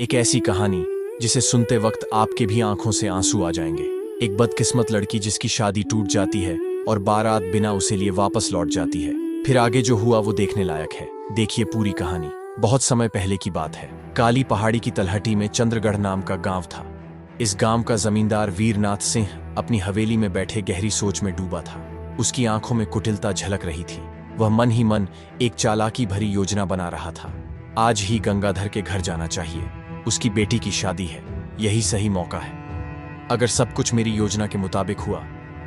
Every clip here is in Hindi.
एक ऐसी कहानी जिसे सुनते वक्त आपके भी आंखों से आंसू आ जाएंगे। एक बदकिस्मत लड़की जिसकी शादी टूट जाती है और बारात बिना उसे लिए वापस लौट जाती है। फिर आगे जो हुआ वो देखने लायक है। देखिए पूरी कहानी। बहुत समय पहले की बात है। काली पहाड़ी की तलहटी में चंद्रगढ़ नाम का गांव था। इस गांव का जमींदार वीरनाथ सिंह अपनी हवेली में बैठे गहरी सोच में डूबा था। उसकी आंखों में कुटिलता झलक रही थी। वह मन ही मन एक चालाकी भरी योजना बना रहा था। आज ही गंगाधर के घर जाना चाहिए। उसकी बेटी की शादी है, यही सही मौका है। अगर सब कुछ मेरी योजना के मुताबिक हुआ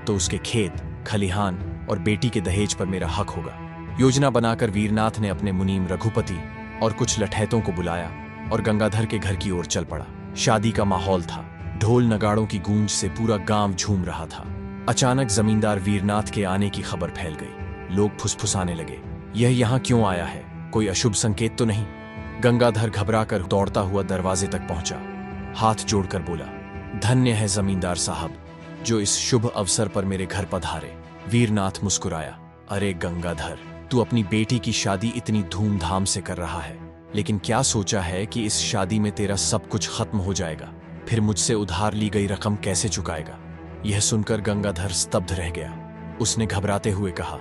तो उसके खेत, खलिहान और बेटी के दहेज पर मेरा हक होगा। योजना बनाकर वीरनाथ ने अपने मुनीम रघुपति और कुछ लठैतों को बुलाया और गंगाधर के घर की ओर चल पड़ा। शादी का माहौल था। ढोल नगाड़ों की गूंज से पूरा गांव झूम रहा था। अचानक जमींदार वीरनाथ के आने की खबर फैल गई। लोग फुसफुसाने लगे, यह यहाँ क्यों आया है? कोई अशुभ संकेत तो नहीं? गंगाधर घबराकर दौड़ता हुआ दरवाजे तक पहुंचा। हाथ जोड़कर बोला, धन्य है जमींदार साहब जो इस शुभ अवसर पर मेरे घर पधारे। वीरनाथ मुस्कुराया, अरे गंगाधर, तू अपनी बेटी की शादी इतनी धूमधाम से कर रहा है, लेकिन क्या सोचा है कि इस शादी में तेरा सब कुछ खत्म हो जाएगा? फिर मुझसे उधार ली गई रकम कैसे चुकाएगा? यह सुनकर गंगाधर स्तब्ध रह गया। उसने घबराते हुए कहा,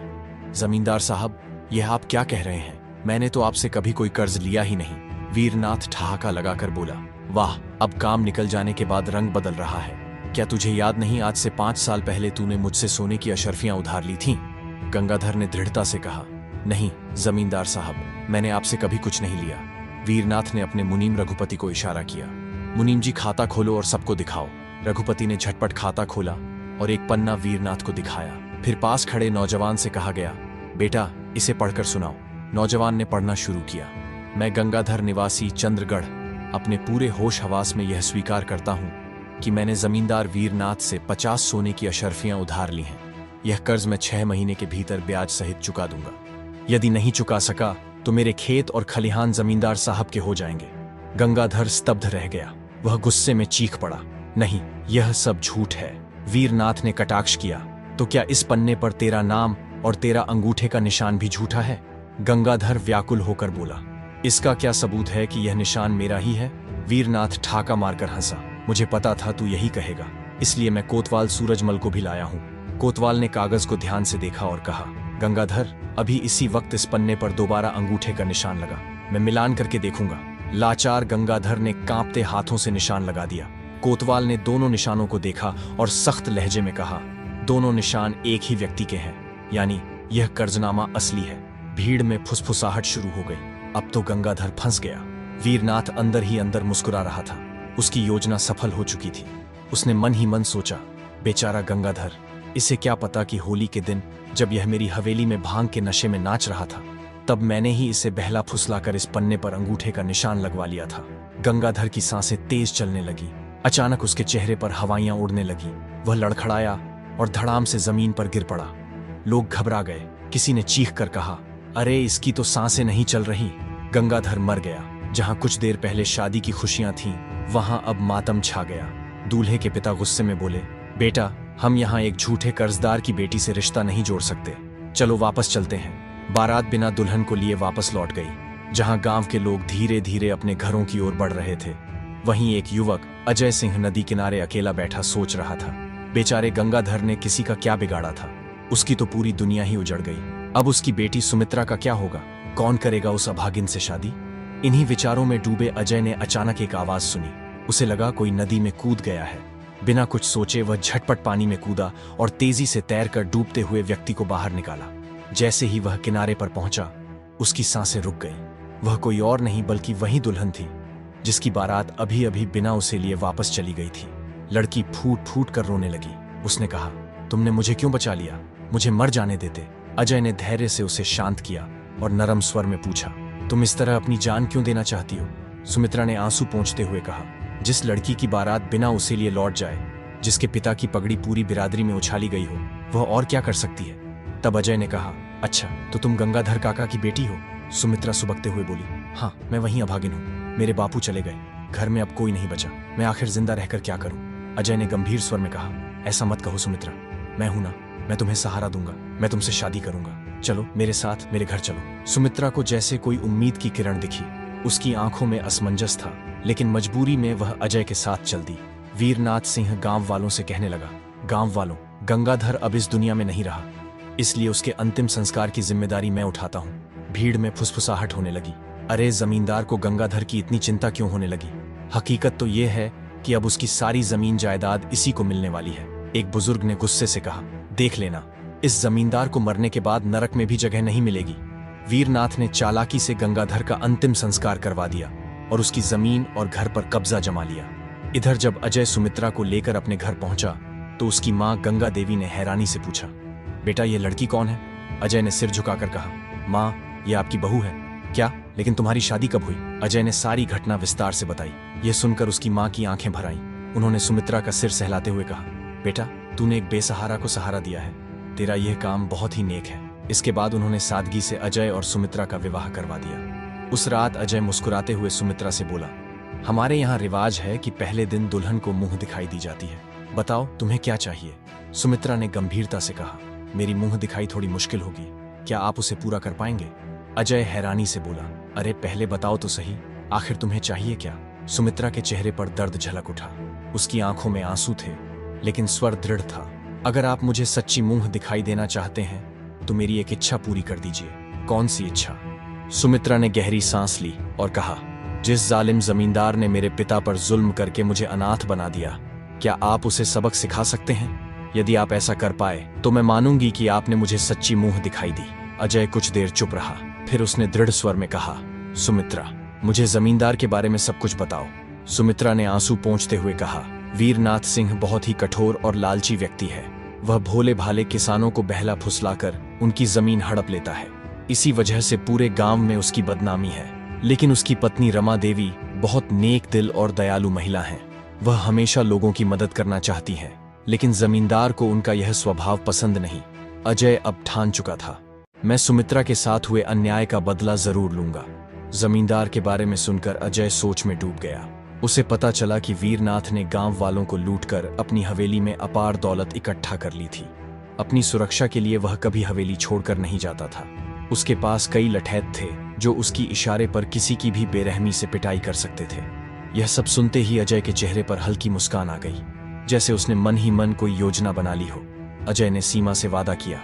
जमींदार साहब, यह आप क्या कह रहे हैं? मैंने तो आपसे कभी कोई कर्ज लिया ही नहीं। वीरनाथ ठहाका लगाकर बोला, वाह, अब काम निकल जाने के बाद रंग बदल रहा है। क्या तुझे याद नहीं, आज से 5 साल पहले तूने मुझसे सोने की अशर्फियां उधार ली थीं? गंगाधर ने दृढ़ता से कहा, नहीं जमींदार साहब, मैंने आपसे कभी कुछ नहीं लिया। वीरनाथ ने अपने मुनीम रघुपति को इशारा किया, मुनीम जी खाता खोलो और सबको दिखाओ। रघुपति ने झटपट खाता खोला और एक पन्ना वीरनाथ को दिखाया। फिर पास खड़े नौजवान से कहा गया, बेटा इसे पढ़कर सुनाओ। नौजवान ने पढ़ना शुरू किया, मैं गंगाधर निवासी चंद्रगढ़ अपने पूरे होश हवास में यह स्वीकार करता हूं कि मैंने जमींदार वीरनाथ से 50 सोने की अशर्फियां उधार ली हैं। यह कर्ज मैं 6 महीने के भीतर ब्याज सहित चुका दूंगा। यदि नहीं चुका सका तो मेरे खेत और खलिहान जमींदार साहब के हो जाएंगे। गंगाधर स्तब्ध रह गया। वह गुस्से में चीख पड़ा, नहीं, यह सब झूठ है। वीरनाथ ने कटाक्ष किया, तो क्या इस पन्ने पर तेरा नाम और तेरा अंगूठे का निशान भी झूठा है? गंगाधर व्याकुल होकर बोला, इसका क्या सबूत है कि यह निशान मेरा ही है? वीरनाथ ठाका मारकर हंसा, मुझे पता था तू यही कहेगा, इसलिए मैं कोतवाल सूरजमल को भी लाया हूं। कोतवाल ने कागज को ध्यान से देखा और कहा, गंगाधर, अभी इसी वक्त इस पन्ने पर दोबारा अंगूठे का निशान लगा, मैं मिलान करके देखूंगा। लाचार गंगाधर ने कांपते हाथों से निशान लगा दिया। कोतवाल ने दोनों निशानों को देखा और सख्त लहजे में कहा, दोनों निशान एक ही व्यक्ति के हैं, यानी यह कर्जनामा असली है। भीड़ में फुसफुसाहट शुरू हो गई। अब तो गंगाधर फंस गया। वीरनाथ अंदर ही अंदर मुस्कुरा रहा था। उसकी योजना सफल हो चुकी थी। उसने मन ही मन सोचा, बेचारा गंगाधर, इसे क्या पता कि होली के दिन जब यह मेरी हवेली में भांग के नशे में नाच रहा था, तब मैंने ही इसे बहला फुसलाकर इस पन्ने पर अंगूठे का निशान लगवा लिया था। गंगाधर की सांसें तेज चलने लगी। अचानक उसके चेहरे पर हवाइयां उड़ने लगी। वह लड़खड़ाया और धड़ाम से जमीन पर गिर पड़ा। लोग घबरा गए। किसी ने चीख कर कहा, अरे इसकी तो सांसें नहीं चल रही। गंगाधर मर गया। जहां कुछ देर पहले शादी की खुशियां थीं, वहां अब मातम छा गया। दूल्हे के पिता गुस्से में बोले, बेटा, हम यहाँ एक झूठे कर्जदार की बेटी से रिश्ता नहीं जोड़ सकते। चलो वापस चलते हैं। बारात बिना दुल्हन को लिए वापस लौट गई। जहां गांव के लोग धीरे धीरे अपने घरों की ओर बढ़ रहे थे, वहीं एक युवक अजय सिंह नदी किनारे अकेला बैठा सोच रहा था। बेचारे गंगाधर ने किसी का क्या बिगाड़ा था? उसकी तो पूरी दुनिया ही उजड़ गई। अब उसकी बेटी सुमित्रा का क्या होगा? कौन करेगा उस अभागिन से शादी? इन्हीं विचारों में डूबे अजय ने अचानक एक आवाज सुनी। उसे लगा कोई नदी में कूद गया है। बिना कुछ सोचे वह झटपट पानी में कूदा और तेजी से तैरकर डूबते हुए व्यक्ति को बाहर निकाला। जैसे ही वह किनारे पर पहुंचा, उसकी सांसें रुक गईं। वह कोई और नहीं बल्कि वही दुल्हन थी जिसकी बारात अभी अभी बिना उसे लिए वापस चली गई थी। लड़की फूट फूट कर रोने लगी। उसने कहा, तुमने मुझे क्यों बचा लिया? मुझे मर जाने देते। अजय ने धैर्य से उसे शांत किया और नरम स्वर में पूछा, तुम इस तरह अपनी जान क्यों देना चाहती हो? सुमित्रा ने आंसू पोंछते हुए कहा, जिस लड़की की बारात बिना उसे लिए लौट जाए, जिसके पिता की पगड़ी पूरी बिरादरी में उछाली गई हो, वह और क्या कर सकती है? तब अजय ने कहा, अच्छा तो तुम गंगाधर काका की बेटी हो? सुमित्रा सुबकते हुए बोली, हाँ, मैं वहीं अभागिन हूँ। मेरे बापू चले गए, घर में अब कोई नहीं बचा, मैं आखिर जिंदा रहकर क्या करूँ? अजय ने गंभीर स्वर में कहा, ऐसा मत कहो सुमित्रा, मैं हूं ना, मैं तुम्हें सहारा दूंगा, मैं तुमसे शादी करूंगा। चलो मेरे साथ, मेरे घर चलो। सुमित्रा को जैसे कोई उम्मीद की किरण दिखी। उसकी आंखों में असमंजस था, लेकिन मजबूरी में वह अजय के साथ चल दी। वीरनाथ सिंह गांव वालों से कहने लगा, गांव वालों, गंगाधर अब इस दुनिया में नहीं रहा, इसलिए उसके अंतिम संस्कार की जिम्मेदारी मैं उठाता हूँ। भीड़ में फुसफुसाहट होने लगी। अरे जमींदार को गंगाधर की इतनी चिंता क्यों होने लगी? हकीकत तो यह है कि अब उसकी सारी जमीन जायदाद इसी को मिलने वाली है। एक बुजुर्ग ने गुस्से से कहा, देख लेना, इस जमींदार को मरने के बाद नरक में भी जगह नहीं मिलेगी। वीरनाथ ने चालाकी से गंगाधर का अंतिम संस्कार करवा दिया और उसकी जमीन और घर पर कब्जा जमा लिया। इधर जब अजय सुमित्रा को लेकर अपने घर पहुंचा तो उसकी मां गंगा देवी ने हैरानी से पूछा, बेटा ये लड़की कौन है? अजय ने सिर झुकाकर कहा, मां, ये आपकी बहू है। क्या? लेकिन तुम्हारी शादी कब हुई? अजय ने सारी घटना विस्तार से बताई। यह सुनकर उसकी मां की आंखें भर आईं। उन्होंने सुमित्रा का सिर सहलाते हुए कहा, बेटा, तूने एक बेसहारा को सहारा दिया है, तेरा यह काम बहुत ही नेक है। इसके बाद उन्होंने सादगी से अजय और सुमित्रा का विवाह करवा दिया। उस रात अजय मुस्कुराते हुए सुमित्रा से बोला, हमारे यहाँ रिवाज है कि पहले दिन दुल्हन को मुंह दिखाई दी जाती है, बताओ तुम्हें क्या चाहिए? सुमित्रा ने गंभीरता से कहा, मेरी मुंह दिखाई थोड़ी मुश्किल होगी, क्या आप उसे पूरा कर पाएंगे? अजय हैरानी से बोला, अरे पहले बताओ तो सही, आखिर तुम्हें चाहिए क्या? सुमित्रा के चेहरे पर दर्द झलक उठा। उसकी आंखों में आंसू थे, लेकिन स्वर दृढ़ था। अगर आप मुझे सच्ची मुंह दिखाई देना चाहते हैं तो मेरी एक इच्छा पूरी कर दीजिए। कौन सी इच्छा? सुमित्रा ने गहरी सांस ली और कहा, जिस जालिम जमींदार ने मेरे पिता पर जुल्म करके मुझे अनाथ बना दिया, क्या आप उसे सबक सिखा सकते हैं? यदि आप ऐसा कर पाए तो मैं मानूंगी कि आपने मुझे सच्ची मुंह दिखाई दी। अजय कुछ देर चुप रहा, फिर उसने दृढ़ स्वर में कहा, सुमित्रा, मुझे जमींदार के बारे में सब कुछ बताओ। सुमित्रा ने आंसू पोंछते हुए कहा, वीरनाथ सिंह बहुत ही कठोर और लालची व्यक्ति है। वह भोले भाले किसानों को बहला फुसलाकर उनकी जमीन हड़प लेता है। इसी वजह से पूरे गांव में उसकी बदनामी है। लेकिन उसकी पत्नी रमा देवी बहुत नेक दिल और दयालु महिला हैं। वह हमेशा लोगों की मदद करना चाहती हैं, लेकिन जमींदार को उनका यह स्वभाव पसंद नहीं। अजय अब ठान चुका था, मैं सुमित्रा के साथ हुए अन्याय का बदला जरूर लूंगा। जमींदार के बारे में सुनकर अजय सोच में डूब गया। उसे पता चला कि वीरनाथ ने गांव वालों को लूटकर अपनी हवेली में अपार दौलत इकट्ठा कर ली थी। अपनी सुरक्षा के लिए वह कभी हवेली छोड़कर नहीं जाता था। उसके पास कई लठैत थे जो उसकी इशारे पर किसी की भी बेरहमी से पिटाई कर सकते थे। यह सब सुनते ही अजय के चेहरे पर हल्की मुस्कान आ गई, जैसे उसने मन ही मन कोई योजना बना ली हो। अजय ने सीमा से वादा किया,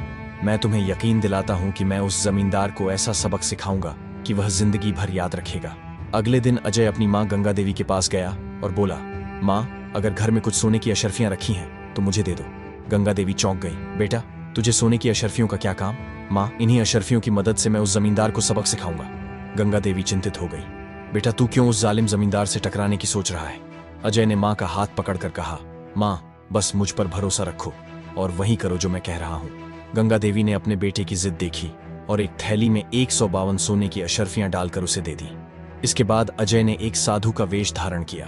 मैं तुम्हें यकीन दिलाता हूं कि मैं उस जमींदार को ऐसा सबक सिखाऊंगा कि वह जिंदगी भर याद रखेगा। अगले दिन अजय अपनी मां गंगा देवी के पास गया और बोला, मां, अगर घर में कुछ सोने की अशर्फियां रखी हैं तो मुझे दे दो। गंगा देवी चौंक गई, बेटा, तुझे सोने की अशर्फियों का क्या काम? मां, इन्हीं अशर्फियों की मदद से मैं उस जमींदार को सबक सिखाऊंगा। गंगा देवी चिंतित हो गई, बेटा, तू क्यों उस जालिम जमींदार से टकराने की सोच रहा है? अजय ने मां का हाथ पकड़कर कहा, मां, बस मुझ पर भरोसा रखो और वही करो जो मैं कह रहा हूं। गंगा देवी ने अपने बेटे की जिद देखी और एक थैली में 152 सोने की अशर्फियां डालकर उसे दे दी। इसके बाद अजय ने एक साधु का वेश धारण किया।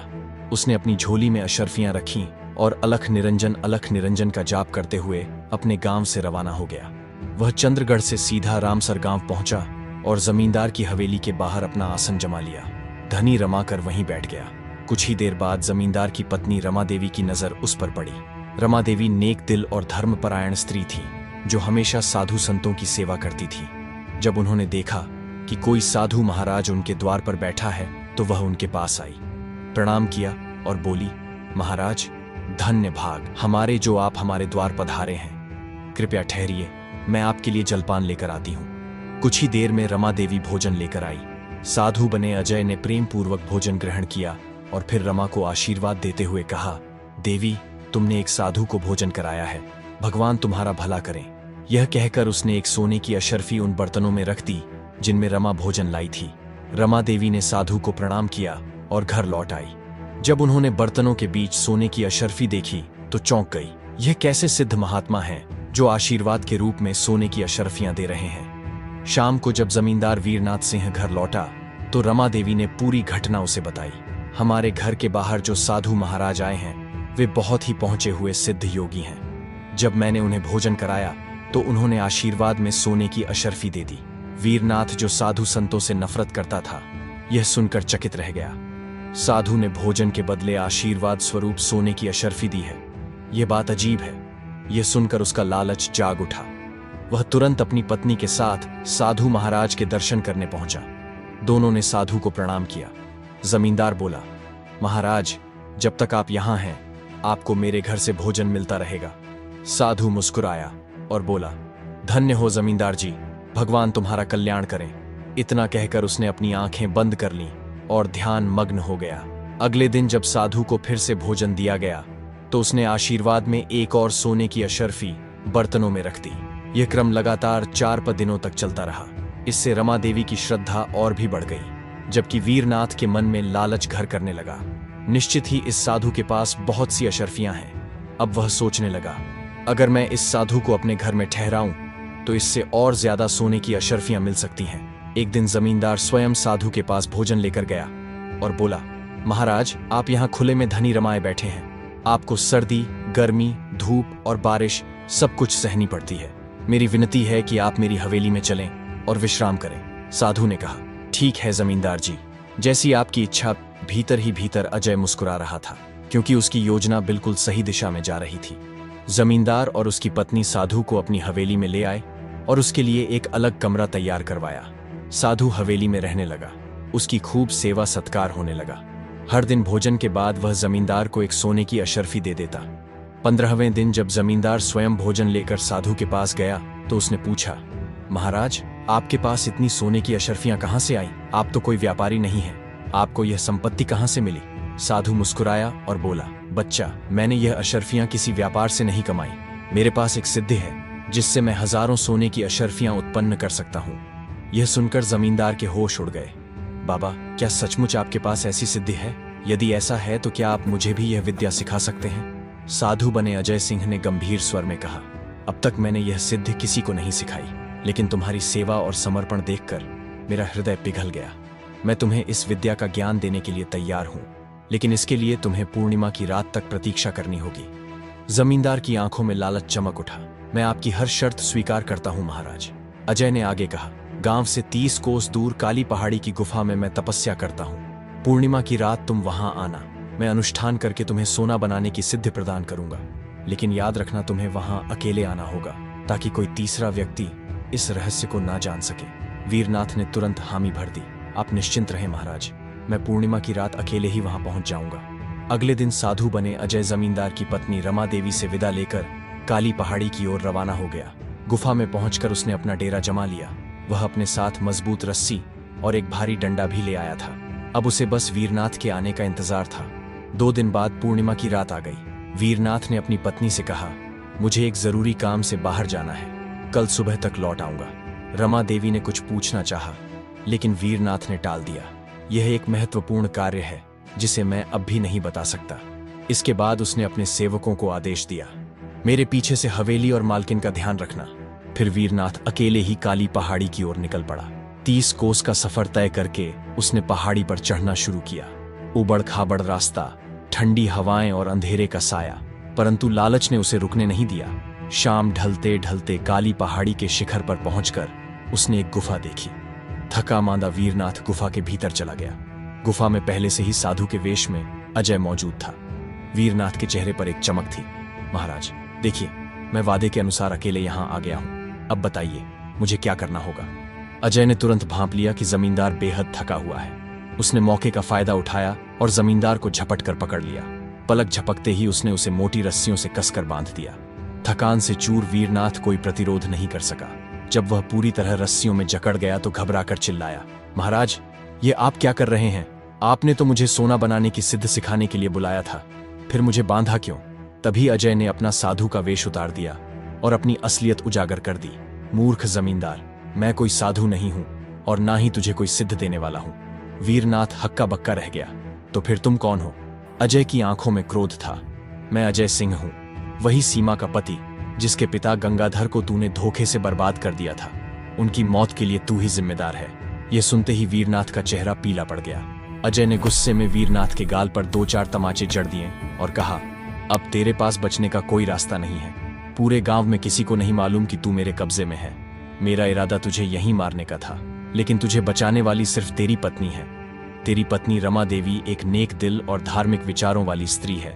उसने अपनी झोली में अशर्फियां रखीं और अलख निरंजन का जाप करते हुए अपने गांव से रवाना हो गया। वह चंद्रगढ़ से सीधा रामसर गांव पहुंचा और जमींदार की हवेली के बाहर अपना आसन जमा लिया। धनी रमा कर वहीं बैठ गया। कुछ ही देर बाद जमींदार की पत्नी रमा देवी की नजर उस पर पड़ी। रमा देवी नेक दिल और धर्मपरायण स्त्री थी जो हमेशा साधु संतों की सेवा करती थी। जब उन्होंने देखा कि कोई साधु महाराज उनके द्वार पर बैठा है तो वह उनके पास आई, प्रणाम किया और बोली, महाराज, धन्य भाग हमारे जो आप हमारे द्वार पधारे हैं। कृपया ठहरिए, मैं आपके लिए जलपान लेकर आती हूँ। कुछ ही देर में रमा देवी भोजन लेकर आई। साधु बने अजय ने प्रेम पूर्वक भोजन ग्रहण किया और फिर रमा को आशीर्वाद देते हुए कहा, देवी, तुमने एक साधु को भोजन कराया है, भगवान तुम्हारा भला करें। यह कहकर उसने एक सोने की अशर्फी उन बर्तनों में रख दी जिनमें रमा भोजन लाई थी। रमा देवी ने साधु को प्रणाम किया और घर लौट आई। जब उन्होंने बर्तनों के बीच सोने की अशर्फी देखी तो चौंक गई। यह कैसे सिद्ध महात्मा हैं जो आशीर्वाद के रूप में सोने की अशर्फियां दे रहे हैं? शाम को जब जमींदार वीरनाथ सिंह घर लौटा तो रमा देवी ने पूरी घटना उसे बताई। हमारे घर के बाहर जो साधु महाराज आए हैं वे बहुत ही पहुंचे हुए सिद्ध योगी हैं। जब मैंने उन्हें भोजन कराया तो उन्होंने आशीर्वाद में सोने की अशर्फी दे दी। वीरनाथ जो साधु संतों से नफरत करता था, यह सुनकर चकित रह गया। साधु ने भोजन के बदले आशीर्वाद स्वरूप सोने की अशर्फी दी है, यह बात अजीब है। यह सुनकर उसका लालच जाग उठा। वह तुरंत अपनी पत्नी के साथ साधु महाराज के दर्शन करने पहुंचा। दोनों ने साधु को प्रणाम किया। जमींदार बोला, महाराज, जब तक आप यहाँ हैं आपको मेरे घर से भोजन मिलता रहेगा। साधु मुस्कुराया और बोला, धन्य हो जमींदार जी, भगवान तुम्हारा कल्याण करें। इतना कहकर उसने अपनी आंखें बंद कर लीं और ध्यान मग्न हो गया। अगले दिन जब साधु को फिर से भोजन दिया गया तो उसने आशीर्वाद में एक और सोने की अशर्फी बर्तनों में रख दी। यह क्रम लगातार 4 दिनों तक चलता रहा। इससे रमा देवी की श्रद्धा और भी बढ़ गई, जबकि वीरनाथ के मन में लालच घर करने लगा। निश्चित ही इस साधु के पास बहुत सी अशर्फियां हैं। अब वह सोचने लगा, अगर मैं इस साधु को अपने घर में ठहराऊं तो इससे और ज्यादा सोने की अशर्फियां मिल सकती हैं। एक दिन जमींदार स्वयं साधु के पास भोजन लेकर गया और बोला, महाराज, आप यहाँ खुले में धनी रमाए बैठे हैं। आपको सर्दी, गर्मी, धूप और बारिश सब कुछ सहनी पड़ती है। मेरी विनती है कि आप मेरी हवेली में चलें और विश्राम करें। साधु ने कहा, ठीक है जमींदार जी, जैसी आपकी इच्छा। भीतर ही भीतर अजय मुस्कुरा रहा था, क्योंकि उसकी योजना बिल्कुल सही दिशा में जा रही थी। जमींदार और उसकी पत्नी साधु को अपनी हवेली में ले आए और उसके लिए एक अलग कमरा तैयार करवाया। साधु हवेली में रहने लगा। उसकी खूब सेवा सत्कार होने लगा। हर दिन भोजन के बाद वह जमींदार को एक सोने की अशर्फी दे देता। 15वें दिन जब जमींदार स्वयं भोजन लेकर साधु के पास गया तो उसने पूछा, महाराज, आपके पास इतनी सोने की अशर्फियां कहां से आई? आप तो कोई व्यापारी नहीं हैं। आपको यह संपत्ति कहां से मिली? साधु मुस्कुराया और बोला, बच्चा, मैंने यह अशर्फियां किसी व्यापार से नहीं कमाई। मेरे पास एक सिद्धि है जिससे मैं हजारों सोने की अशर्फियां उत्पन्न कर सकता हूं। यह सुनकर जमींदार के होश उड़ गए। बाबा, क्या सचमुच आपके पास ऐसी सिद्धि है? यदि ऐसा है तो क्या आप मुझे भी यह विद्या सिखा सकते हैं? साधु बने अजय सिंह ने गंभीर स्वर में कहा, अब तक मैंने यह सिद्धि किसी को नहीं सिखाई, लेकिन तुम्हारी सेवा और समर्पण देखकर मेरा हृदय पिघल गया। मैं तुम्हें इस विद्या का ज्ञान देने के लिए तैयार हूं, लेकिन इसके लिए तुम्हें पूर्णिमा की रात तक प्रतीक्षा करनी होगी। जमींदार की आंखों में लालच चमक उठा। मैं आपकी हर शर्त स्वीकार करता हूं महाराज। अजय ने आगे कहा, गांव से 30 कोस दूर काली पहाड़ी की गुफा में मैं तपस्या करता हूं। पूर्णिमा की रात तुम वहां आना। मैं अनुष्ठान करके तुम्हें सोना बनाने की सिद्धि प्रदान करूंगा, लेकिन याद रखना तुम्हें वहां अकेले आना होगा, ताकि कोई तीसरा व्यक्ति इस रहस्य को ना जान सके। वीरनाथ ने तुरंत हामी भर दी। आप निश्चिंत रहें महाराज, मैं पूर्णिमा की रात अकेले ही वहां पहुंच जाऊंगा। अगले दिन साधु बने अजय जमींदार की पत्नी रमा देवी से विदा लेकर काली पहाड़ी की ओर रवाना हो गया। गुफा में पहुंचकर उसने अपना डेरा जमा लिया। वह अपने साथ मजबूत रस्सी और एक भारी डंडा भी ले आया था। अब उसे बस वीरनाथ के आने का इंतजार था। 2 दिन बाद पूर्णिमा की रात आ गई। वीरनाथ ने अपनी पत्नी से कहा, मुझे एक जरूरी काम से बाहर जाना है, कल सुबह तक लौट आऊंगा। रमा देवी ने कुछ पूछना चाहा, लेकिन वीरनाथ ने टाल दिया। यह एक महत्वपूर्ण कार्य है जिसे मैं अब भी नहीं बता सकता। इसके बाद उसने अपने सेवकों को आदेश दिया, मेरे पीछे से हवेली और मालकिन का ध्यान रखना। फिर वीरनाथ अकेले ही काली पहाड़ी की ओर निकल पड़ा। 30 कोस का सफर तय करके उसने पहाड़ी पर चढ़ना शुरू किया। उबड़ खाबड़ रास्ता, ठंडी हवाएं और अंधेरे का साया, परंतु लालच ने उसे रुकने नहीं दिया। शाम ढलते ढलते काली पहाड़ी के शिखर पर पहुंचकर उसने एक गुफा देखी। थका मांदा वीरनाथ गुफा के भीतर चला गया। गुफा में पहले से ही साधु के वेश में अजय मौजूद था। वीरनाथ के चेहरे पर एक चमक थी। महाराज देखिए, मैं वादे के अनुसार अकेले यहां आ गया हूं। अब बताइए मुझे क्या करना होगा? अजय ने तुरंत भांप लिया कि जमींदार बेहद थका हुआ है। उसने मौके का फायदा उठाया और जमींदार को झपट कर पकड़ लिया। पलक झपकते ही उसने उसे मोटी रस्सियों से कसकर बांध दिया। थकान से चूर वीरनाथ कोई प्रतिरोध नहीं कर सका। जब वह पूरी तरह रस्सियों में जकड़ गया तो घबराकर चिल्लाया, महाराज ये आप क्या कर रहे हैं? आपने तो मुझे सोना बनाने की सिद्ध सिखाने के लिए बुलाया था, फिर मुझे बांधा क्यों? तभी अजय ने अपना साधु का वेश उतार दिया और अपनी असलियत उजागर कर दी। मूर्ख जमींदार, मैं कोई साधु नहीं हूं और ना ही तुझे कोई सिद्ध देने वाला हूं। वीरनाथ हक्का बक्का रह गया। तो फिर तुम कौन हो? अजय की आंखों में क्रोध था। मैं अजय सिंह हूं, वही सीमा का पति जिसके पिता गंगाधर को तूने धोखे से बर्बाद कर दिया था। उनकी मौत के लिए तू ही जिम्मेदार है। यह सुनते ही वीरनाथ का चेहरा पीला पड़ गया। अजय ने गुस्से में वीरनाथ के गाल पर 2-4 तमाचे जड़ दिए और कहा, अब तेरे पास बचने का कोई रास्ता नहीं है। पूरे गांव में किसी को नहीं मालूम कि तू मेरे कब्जे में है। मेरा इरादा तुझे यहीं मारने का था, लेकिन तुझे बचाने वाली सिर्फ तेरी पत्नी है। तेरी पत्नी रमा देवी एक नेक दिल और धार्मिक विचारों वाली स्त्री है।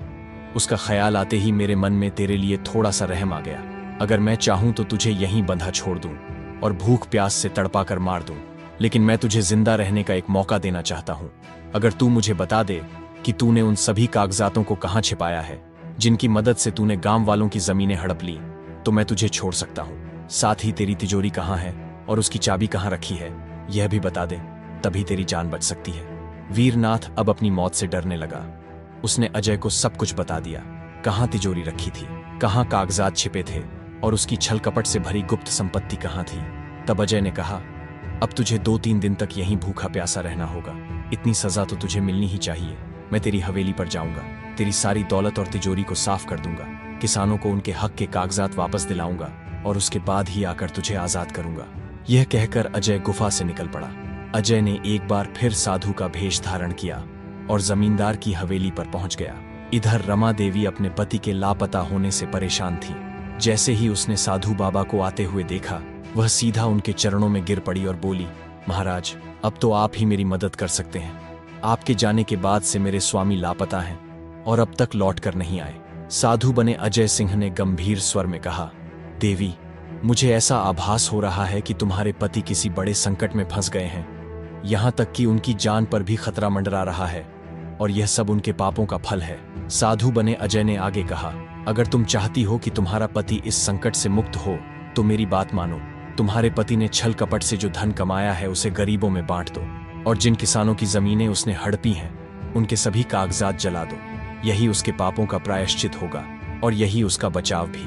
उसका ख्याल आते ही मेरे मन में तेरे लिए थोड़ा सा रहम आ गया। अगर मैं चाहूं तो तुझे यहीं बंधा छोड़ दूं और भूख प्यास से तड़पा कर मार दूं। लेकिन मैं तुझे जिंदा रहने का एक मौका देना चाहता हूं। अगर तू मुझे बता दे कि तूने उन सभी कागजातों को कहां छिपाया है जिनकी मदद से तूने गांव वालों की जमीनें हड़प ली, तो मैं तुझे छोड़ सकता हूं। साथ ही तेरी तिजोरी कहां है और उसकी चाबी कहां रखी है यह भी बता दे, तभी तेरी जान बच सकती है। वीरनाथ अब अपनी मौत से डरने लगा। उसने अजय को सब कुछ बता दिया, कहां तिजोरी रखी थी, कहां कागजात छिपे थे और उसकी छल कपट से भरी गुप्त संपत्ति कहां थी। तब अजय ने कहा, अब तुझे 2-3 दिन तक यहीं भूखा प्यासा रहना होगा। इतनी सजा तो तुझे मिलनी ही चाहिए। मैं तेरी हवेली पर जाऊंगा, तेरी सारी दौलत और तिजोरी को साफ कर दूंगा, किसानों को उनके हक के कागजात वापस दिलाऊंगा और उसके बाद ही आकर तुझे आजाद करूंगा। यह कहकर अजय गुफा से निकल पड़ा। अजय ने एक बार फिर साधु का भेष धारण किया और जमींदार की हवेली पर पहुंच गया। इधर रमा देवी अपने पति के लापता होने से परेशान थी। जैसे ही उसने साधु बाबा को आते हुए देखा, वह सीधा उनके चरणों में गिर पड़ी और बोली, महाराज, अब तो आप ही मेरी मदद कर सकते हैं। आपके जाने के बाद से मेरे स्वामी लापता हैं और अब तक लौट कर नहीं आए। साधु बने अजय सिंह ने गंभीर स्वर में कहा, देवी, मुझे ऐसा आभास हो रहा है कि तुम्हारे पति किसी बड़े संकट में फंस गए हैं। यहां तक कि उनकी जान पर भी खतरा मंडरा रहा है और यह सब उनके पापों का फल है। साधु बने अजय ने आगे कहा, अगर तुम चाहती हो कि तुम्हारा पति इस संकट से मुक्त हो तो मेरी बात मानो। तुम्हारे पति ने छल कपट से जो धन कमाया है उसे गरीबों में बांट दो और जिन किसानों की जमीनें उसने हड़पी हैं उनके सभी कागजात जला दो। यही उसके पापों का प्रायश्चित होगा और यही उसका बचाव भी।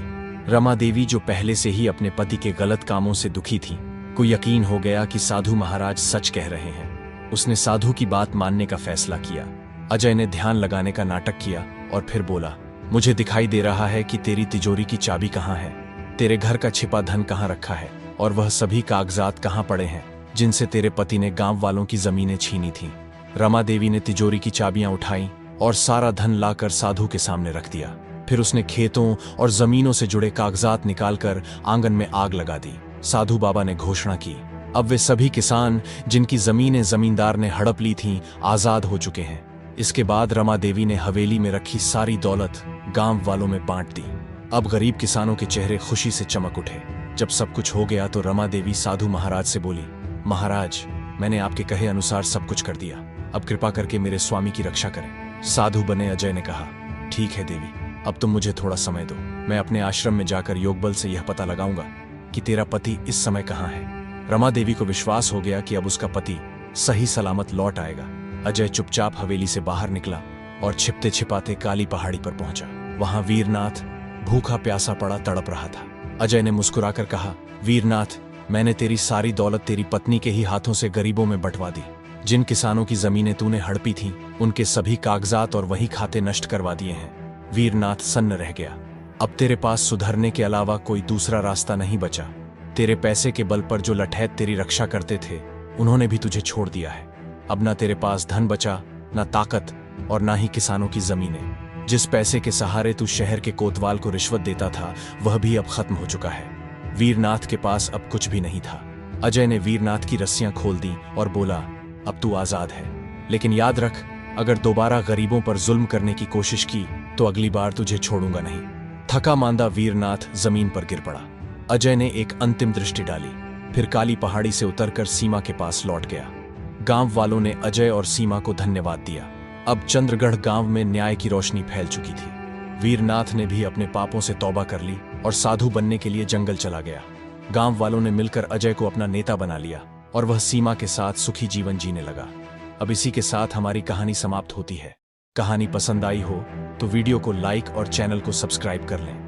रमा देवी, जो पहले से ही अपने पति के गलत कामों से दुखी थी, को यकीन हो गया कि साधु महाराज सच कह रहे हैं। उसने साधु की बात मानने का फैसला किया। अजय ने ध्यान लगाने का नाटक किया और फिर बोला, मुझे दिखाई दे रहा है कि तेरी तिजोरी की चाबी कहाँ है, तेरे घर का छिपा धन कहाँ रखा है और वह सभी कागजात कहाँ पड़े हैं जिनसे तेरे पति ने गांव वालों की जमीनें छीनी थीं। रमा देवी ने तिजोरी की चाबियां उठाई और सारा धन लाकर साधु के सामने रख दिया। फिर उसने खेतों और जमीनों से जुड़े कागजात निकालकर आंगन में आग लगा दी। साधु बाबा ने घोषणा की, अब वे सभी किसान जिनकी जमीनें जमींदार ने हड़प ली थीं आजाद हो चुके हैं। इसके बाद रमा देवी ने हवेली में रखी सारी दौलत गांव वालों में बांट दी। अब गरीब किसानों के चेहरे खुशी से चमक उठे। जब सब कुछ हो गया तो रमा देवी साधु महाराज से बोली, महाराज, मैंने आपके कहे अनुसार सब कुछ कर दिया। अब कृपा करके मेरे स्वामी की रक्षा करें। साधु बने अजय ने कहा, ठीक है देवी, अब तुम मुझे थोड़ा समय दो। मैं अपने आश्रम में जाकर योग बल से यह पता लगाऊंगा कि तेरा पति इस समय कहाँ है। रमा देवी को विश्वास हो गया कि अब उसका पति सही सलामत लौट आएगा। अजय चुपचाप हवेली से बाहर निकला और छिपते छिपाते काली पहाड़ी पर पहुंचा। वहां वीरनाथ भूखा प्यासा पड़ा तड़प रहा था। अजय ने मुस्कुराकर कहा, वीरनाथ, मैंने तेरी सारी दौलत तेरी पत्नी के ही हाथों से गरीबों में बंटवा दी। जिन किसानों की जमीनें तूने हड़पी थीं, उनके सभी कागजात और वही खाते नष्ट करवा दिए हैं। वीरनाथ सन्न रह गया। अब तेरे पास सुधरने के अलावा कोई दूसरा रास्ता नहीं बचा। तेरे पैसे के बल पर जो लठैत तेरी रक्षा करते थे, उन्होंने भी तुझे छोड़ दिया है। अब ना तेरे पास धन बचा, ना ताकत और ना ही किसानों की जमीनें। जिस पैसे के सहारे तू शहर के कोतवाल को रिश्वत देता था, वह भी अब खत्म हो चुका है। वीरनाथ के पास अब कुछ भी नहीं था। अजय ने वीरनाथ की रस्सियां खोल दी और बोला, अब तू आजाद है, लेकिन याद रख, अगर दोबारा गरीबों पर जुल्म करने की कोशिश की तो अगली बार तुझे छोड़ूंगा नहीं। थका मांदा वीरनाथ जमीन पर गिर पड़ा। अजय ने एक अंतिम दृष्टि डाली, फिर काली पहाड़ी से उतरकर सीमा के पास लौट गया। गांव वालों ने अजय और सीमा को धन्यवाद दिया। अब चंद्रगढ़ गांव में न्याय की रोशनी फैल चुकी थी। वीरनाथ ने भी अपने पापों से तौबा कर ली और साधु बनने के लिए जंगल चला गया। गांव वालों ने मिलकर अजय को अपना नेता बना लिया और वह सीमा के साथ सुखी जीवन जीने लगा। अब इसी के साथ हमारी कहानी समाप्त होती है। कहानी पसंद आई हो तो वीडियो को लाइक और चैनल को सब्सक्राइब कर लें।